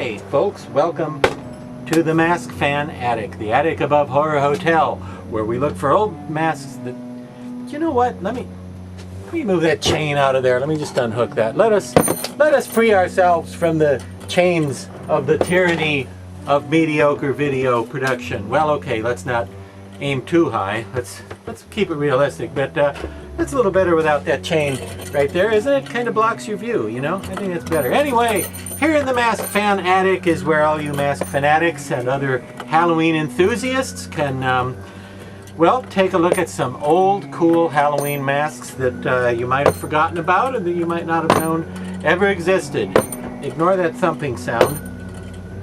Hi folks, welcome to the Mask Fan Attic, the attic above Horror Hotel, where we look for old masks that, you know what, let me move that chain out of there. Let me just unhook that. Let us free ourselves from the chains of the tyranny of mediocre video production. Well, okay, let's not aim too high. Let's keep it realistic, but that's a little better without that chain right there, isn't it? Kind of blocks your view, you know? I think it's better. Anyway, here in the Mask Fan Attic is where all you mask fanatics and other Halloween enthusiasts can, well, take a look at some old, cool Halloween masks that you might have forgotten about and that you might not have known ever existed. Ignore that thumping sound.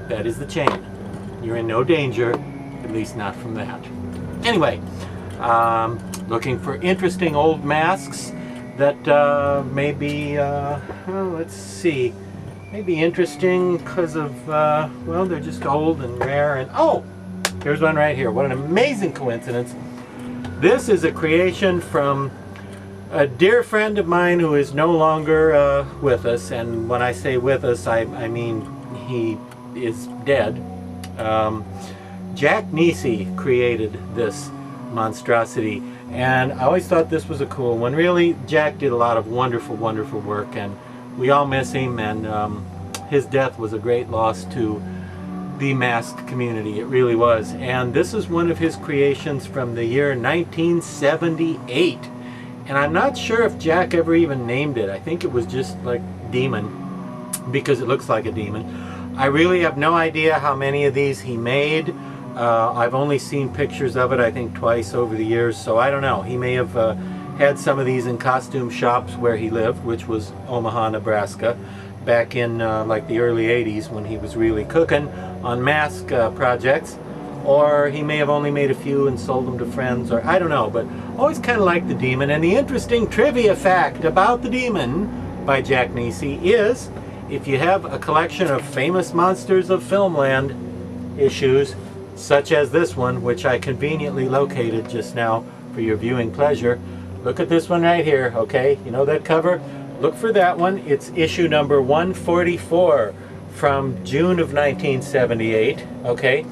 That is the chain. You're in no danger, at least not from that. Anyway, looking for interesting old masks that may be, well, let's see, maybe interesting because of, well, they're just old and rare. And oh, here's one right here. What an amazing coincidence. This is a creation from a dear friend of mine who is no longer with us. And when I say with us, I mean he is dead. Jack Nisi created this monstrosity, and I always thought this was a cool one. Really, Jack did a lot of wonderful, wonderful work, and we all miss him, and his death was a great loss to the masked community. It really was. And this is one of his creations from the year 1978, and I'm not sure if Jack ever even named it. I think it was just like Demon, because it looks like a demon. I really have no idea how many of these he made. I've only seen pictures of it, I think, twice over the years, so I don't know. He may have had some of these in costume shops where he lived, which was Omaha, Nebraska, back in like the early 80s when he was really cooking on mask projects. Or he may have only made a few and sold them to friends, or I don't know, but always kind of liked the Demon. And the interesting trivia fact about the Demon by Jack Nisi is, if you have a collection of famous Monsters of Filmland issues, such as this one, which I conveniently located just now for your viewing pleasure. Look at this one right here, okay? You know that cover? Look for that one. It's issue number 144 from June of 1978, okay?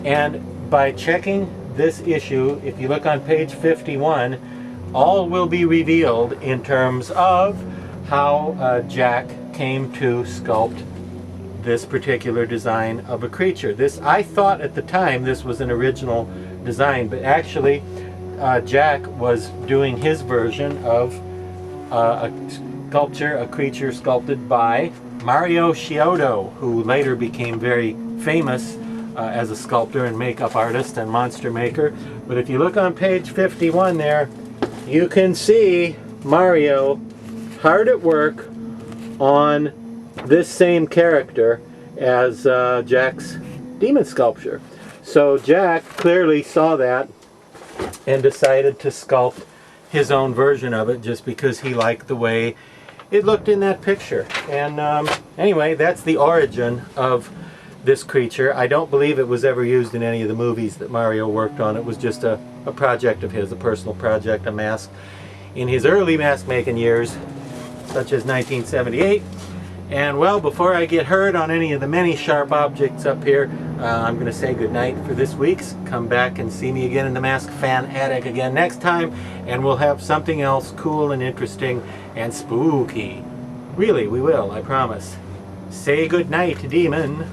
And by checking this issue, if you look on page 51, all will be revealed in terms of how Jack came to sculpt this particular design of a creature. This, I thought at the time this was an original design, but actually Jack was doing his version of a sculpture, a creature sculpted by Mario Chiodo, who later became very famous as a sculptor and makeup artist and monster maker. But if you look on page 51 there, you can see Mario hard at work on this same character as Jack's demon sculpture. So Jack clearly saw that and decided to sculpt his own version of it just because he liked the way it looked in that picture. And anyway, that's the origin of this creature. I don't believe it was ever used in any of the movies that Mario worked on. It was just a project of his, a personal project, a mask in his early mask making years, such as 1978. And well, before I get hurt on any of the many sharp objects up here, I'm going to say goodnight for this week's. Come back and see me again in the Mask Fan Attic again next time, and we'll have something else cool and interesting and spooky. Really, we will, I promise. Say goodnight, Demon.